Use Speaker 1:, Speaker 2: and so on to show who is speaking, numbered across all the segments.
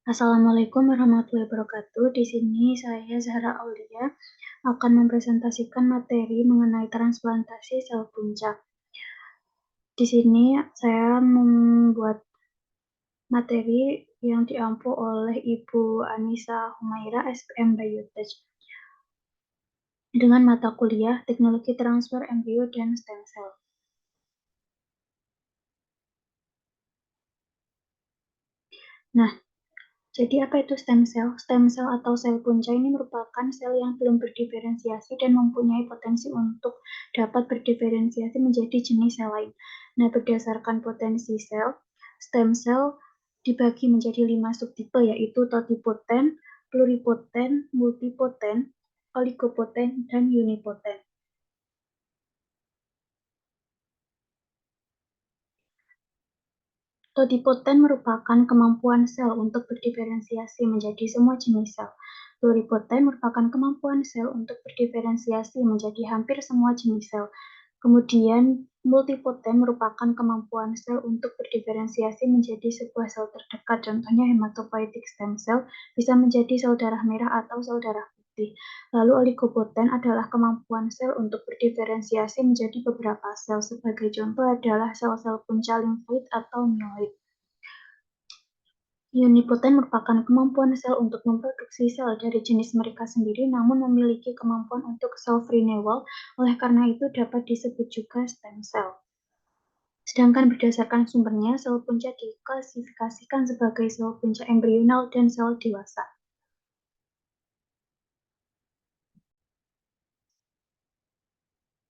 Speaker 1: Assalamualaikum warahmatullahi wabarakatuh. Di sini saya Zahra Aulia akan mempresentasikan materi mengenai transplantasi sel punca. Di sini saya membuat materi yang diampu oleh Ibu Anissa Humaira, SPM Biotech, dengan mata kuliah Teknologi Transfer Embrio dan Stem Cell. Nah, jadi apa itu stem cell? Stem cell atau sel punca ini merupakan sel yang belum berdiferensiasi dan mempunyai potensi untuk dapat berdiferensiasi menjadi jenis sel lain. Nah, berdasarkan potensi sel, stem cell dibagi menjadi 5 subtipe, yaitu totipoten, pluripoten, multipoten, oligopoten, dan unipoten. Totipoten merupakan kemampuan sel untuk berdiferensiasi menjadi semua jenis sel. Pluripoten merupakan kemampuan sel untuk berdiferensiasi menjadi hampir semua jenis sel. Kemudian, multipoten merupakan kemampuan sel untuk berdiferensiasi menjadi sebuah sel terdekat, contohnya hematopoietic stem cell, bisa menjadi sel darah merah atau sel darah putih. Lalu oligopoten adalah kemampuan sel untuk berdiferensiasi menjadi beberapa sel. Sebagai contoh adalah sel-sel punca limfoid atau myeloid. Unipoten merupakan kemampuan sel untuk memproduksi sel dari jenis mereka sendiri, namun memiliki kemampuan untuk self-renewal, oleh karena itu dapat disebut juga stem cell. Sedangkan berdasarkan sumbernya, sel punca diklasifikasikan sebagai sel punca embrional dan sel dewasa.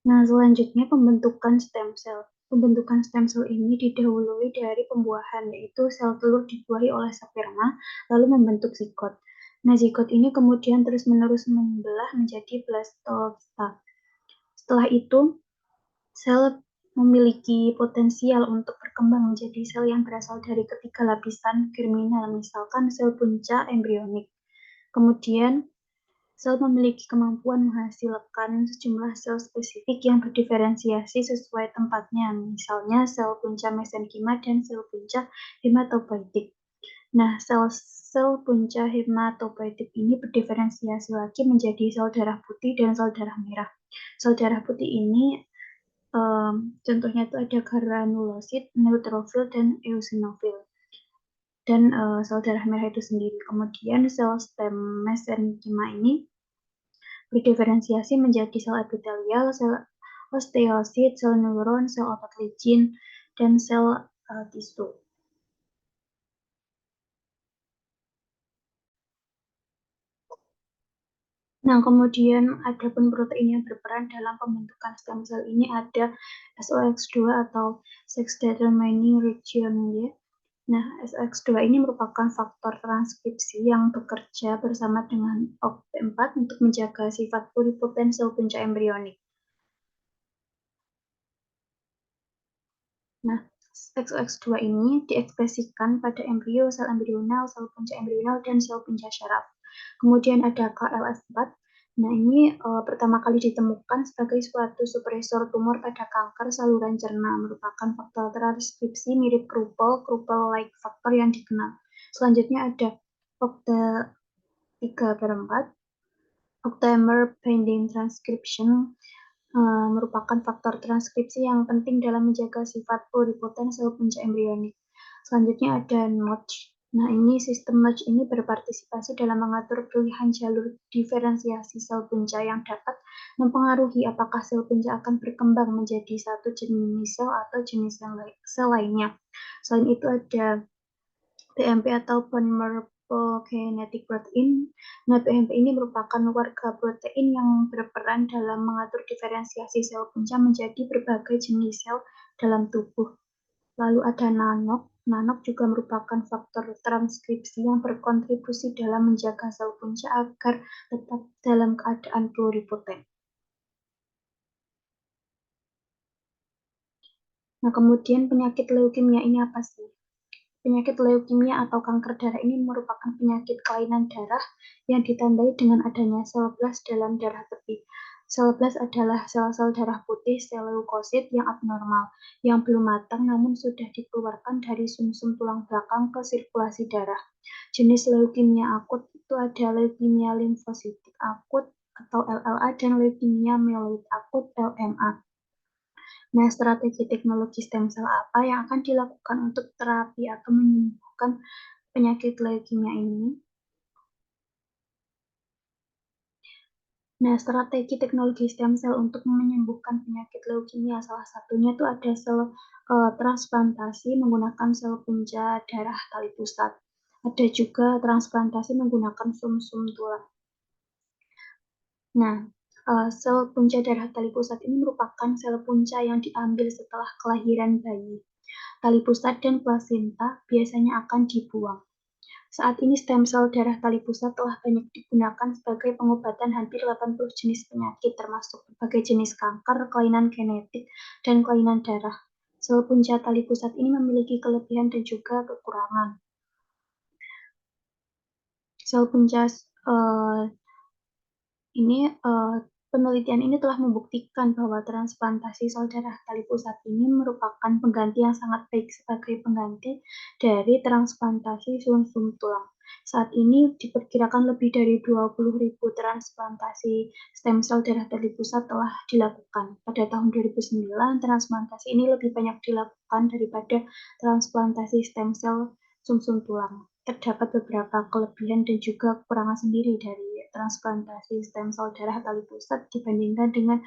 Speaker 1: Nah, selanjutnya pembentukan stem cell. Pembentukan stem cell ini didahului dari pembuahan, yaitu sel telur dibuahi oleh sperma, lalu membentuk zigot. Nah, zigot ini kemudian terus-menerus membelah menjadi blastocista. Setelah itu, sel memiliki potensial untuk berkembang menjadi sel yang berasal dari ketiga lapisan germinal, misalkan sel punca embrionik. Kemudian, sel memiliki kemampuan menghasilkan sejumlah sel spesifik yang berdiferensiasi sesuai tempatnya, misalnya sel punca mesenkima dan sel punca hematopoietik. Nah, sel punca hematopoietik ini berdiferensiasi lagi menjadi sel darah putih dan sel darah merah. Sel darah putih ini contohnya itu ada granulosit, neutrofil, dan eosinofil. Dan sel darah merah itu sendiri. Kemudian sel stem mesenkima ini berdiferensiasi menjadi sel epitelial, sel osteosit, sel neuron, sel otot licin, dan sel tisu. Nah, kemudian adapun protein yang berperan dalam pembentukan stem cell ini ada SOX2 atau sex determining region ya. Nah, SOX2 ini merupakan faktor transkripsi yang bekerja bersama dengan OCT4 untuk menjaga sifat pluripoten sel punca embrionik. Nah, SOX2 ini diekspresikan pada embrio, sel embrional, sel punca embrional, dan sel punca syaraf. Kemudian ada KLF4. Nah, ini pertama kali ditemukan sebagai suatu supresor tumor pada kanker saluran cerna, merupakan faktor transkripsi mirip Krupel-like faktor yang dikenal. Selanjutnya ada OCT3/4, octamer binding transcription, merupakan faktor transkripsi yang penting dalam menjaga sifat pluripoten sel punca embrionik. Selanjutnya ada Notch. Nah, ini sistem Notch ini berpartisipasi dalam mengatur pilihan jalur diferensiasi sel punca yang dapat mempengaruhi apakah sel punca akan berkembang menjadi satu jenis sel atau jenis sel lainnya. Selain itu ada BMP atau bone morphogenetic protein. Nah, BMP ini merupakan warga protein yang berperan dalam mengatur diferensiasi sel punca menjadi berbagai jenis sel dalam tubuh. Lalu ada NANOK. NANOK juga merupakan faktor transkripsi yang berkontribusi dalam menjaga sel punca agar tetap dalam keadaan pluripoten. Nah, kemudian penyakit leukemia ini apa sih? Penyakit leukemia atau kanker darah ini merupakan penyakit kelainan darah yang ditandai dengan adanya sel blast dalam darah tepi. Sel-blast adalah sel-sel darah putih sel leukosit yang abnormal, yang belum matang namun sudah dikeluarkan dari sumsum tulang belakang ke sirkulasi darah. Jenis leukemia akut itu ada leukemia limfositik akut atau LLA dan leukemia mieloid akut LMA. Nah, strategi teknologi stem cell apa yang akan dilakukan untuk terapi atau menyembuhkan penyakit leukemia ini? Nah, strategi teknologi stem cell untuk menyembuhkan penyakit leukemia salah satunya itu ada transplantasi menggunakan sel punca darah tali pusat. Ada juga transplantasi menggunakan sum-sum tulang. Nah, sel punca darah tali pusat ini merupakan sel punca yang diambil setelah kelahiran bayi. Tali pusat dan plasenta biasanya akan dibuang. Saat ini stem sel darah tali pusat telah banyak digunakan sebagai pengobatan hampir 80 jenis penyakit termasuk berbagai jenis kanker, kelainan genetik, dan kelainan darah. Sel punca tali pusat ini memiliki kelebihan dan juga kekurangan. Sel punca ini penelitian ini telah membuktikan bahwa transplantasi sel darah tali pusat ini merupakan pengganti yang sangat baik sebagai pengganti dari transplantasi sum-sum tulang. Saat ini diperkirakan lebih dari 20.000 transplantasi stem sel darah tali pusat telah dilakukan. Pada tahun 2009, transplantasi ini lebih banyak dilakukan daripada transplantasi stem sel sum-sum tulang. Terdapat beberapa kelebihan dan juga kekurangan sendiri dari transplantasi stem sel darah tali pusat dibandingkan dengan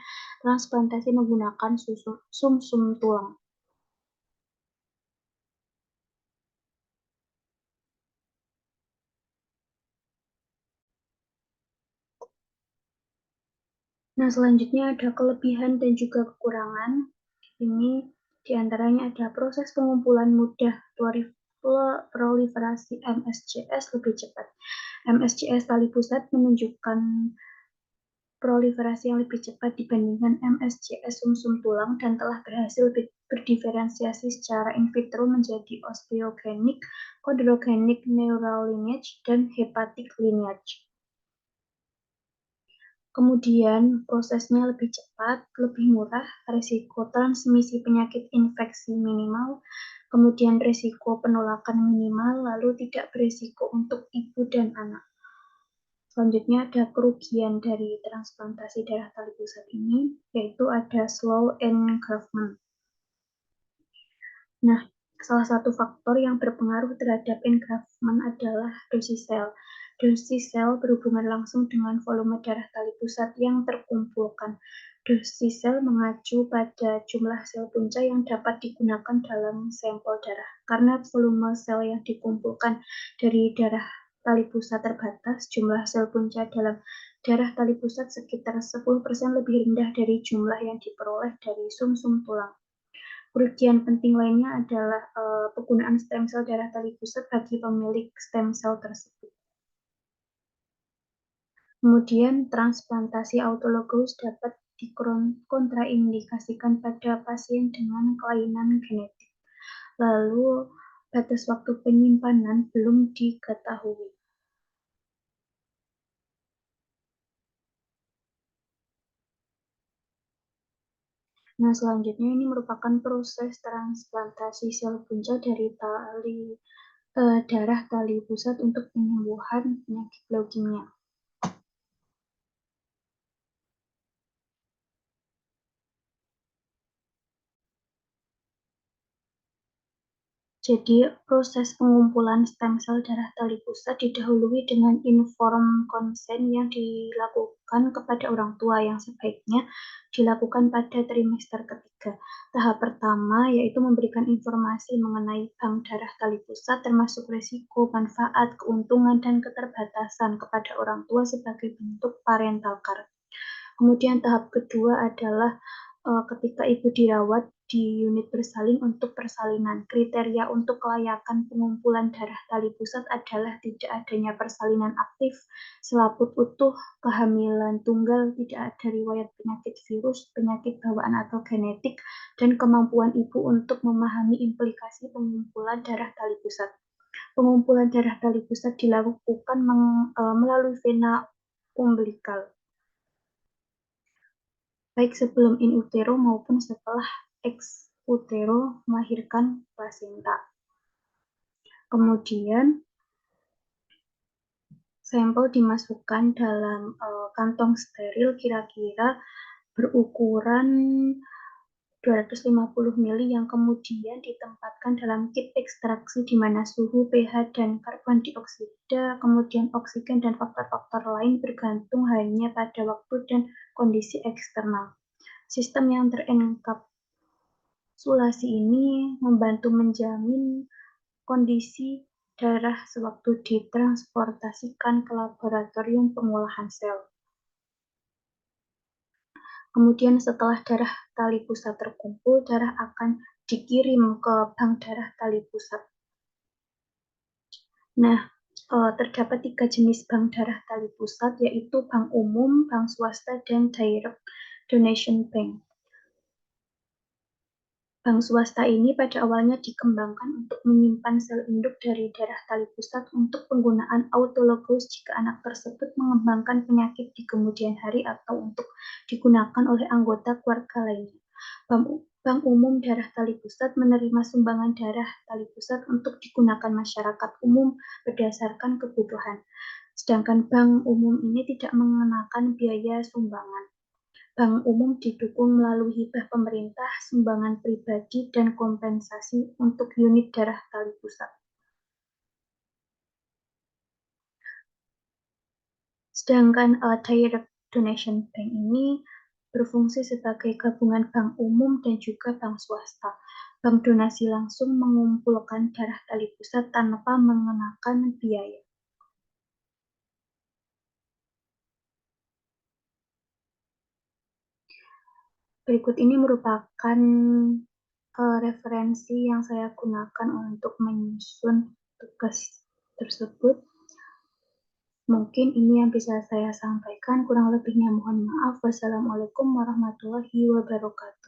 Speaker 1: transplantasi menggunakan sum-sum tulang. Nah, selanjutnya ada kelebihan dan juga kekurangan. Ini diantaranya ada proses pengumpulan mudah, proliferasi MSCS lebih cepat. MSCS tali pusat menunjukkan proliferasi yang lebih cepat dibandingkan MSCS sumsum tulang dan telah berhasil berdiferensiasi secara in vitro menjadi osteogenic, chondrogenic neural lineage, dan hepatic lineage. Kemudian prosesnya lebih cepat, lebih murah, risiko transmisi penyakit infeksi minimal, kemudian risiko penolakan minimal, lalu tidak berisiko untuk ibu dan anak. Selanjutnya ada kerugian dari transplantasi darah tali pusat ini, yaitu ada slow engraftment. Nah, salah satu faktor yang berpengaruh terhadap engraftment adalah dosis sel. Dosis sel berhubungan langsung dengan volume darah tali pusat yang terkumpulkan. Dosis sel mengacu pada jumlah sel punca yang dapat digunakan dalam sampel darah. Karena volume sel yang dikumpulkan dari darah tali pusat terbatas, jumlah sel punca dalam darah tali pusat sekitar 10% lebih rendah dari jumlah yang diperoleh dari sum-sum tulang. Kerugian penting lainnya adalah penggunaan stem sel darah tali pusat bagi pemilik stem sel tersebut. Kemudian transplantasi autologous dapat dikontraindikasikan pada pasien dengan kelainan genetik. Lalu batas waktu penyimpanan belum diketahui. Nah, selanjutnya ini merupakan proses transplantasi sel punca dari darah tali pusat untuk penyembuhan penyakit leukemia. Jadi, proses pengumpulan stem sel darah tali pusat didahului dengan informed consent yang dilakukan kepada orang tua yang sebaiknya dilakukan pada trimester ketiga. Tahap pertama yaitu memberikan informasi mengenai bank darah tali pusat termasuk risiko, manfaat, keuntungan, dan keterbatasan kepada orang tua sebagai bentuk parental care. Kemudian tahap kedua adalah ketika ibu dirawat di unit bersalin untuk persalinan. Kriteria untuk kelayakan pengumpulan darah tali pusat adalah tidak adanya persalinan aktif, selaput utuh, kehamilan tunggal, tidak ada riwayat penyakit virus, penyakit bawaan atau genetik, dan kemampuan ibu untuk memahami implikasi pengumpulan darah tali pusat. Pengumpulan darah tali pusat dilakukan melalui vena umbilikal. baik sebelum in utero maupun setelah ex utero melahirkan plasenta. Kemudian sampel dimasukkan dalam kantong steril kira-kira berukuran 250 mili yang kemudian ditempatkan dalam kit ekstraksi di mana suhu, pH, dan karbon dioksida, kemudian oksigen dan faktor-faktor lain bergantung hanya pada waktu dan kondisi eksternal. Sistem yang terenkapsulasi ini membantu menjamin kondisi darah sewaktu ditransportasikan ke laboratorium pengolahan sel. Kemudian setelah darah tali pusat terkumpul, darah akan dikirim ke bank darah tali pusat. Nah, terdapat 3 jenis bank darah tali pusat, yaitu bank umum, bank swasta, dan direct donation bank. Bank swasta ini pada awalnya dikembangkan untuk menyimpan sel induk dari darah tali pusat untuk penggunaan autologous jika anak tersebut mengembangkan penyakit di kemudian hari atau untuk digunakan oleh anggota keluarga lainnya. Bank umum darah tali pusat menerima sumbangan darah tali pusat untuk digunakan masyarakat umum berdasarkan kebutuhan. Sedangkan bank umum ini tidak mengenakan biaya sumbangan. Bank umum didukung melalui hibah pemerintah, sumbangan pribadi, dan kompensasi untuk unit darah tali pusat. Sedangkan direct donation bank ini berfungsi sebagai gabungan bank umum dan juga bank swasta. Bank donasi langsung mengumpulkan darah tali pusat tanpa mengenakan biaya. Berikut ini merupakan referensi yang saya gunakan untuk menyusun tugas tersebut. Mungkin ini yang bisa saya sampaikan, kurang lebihnya mohon maaf. Wassalamualaikum warahmatullahi wabarakatuh.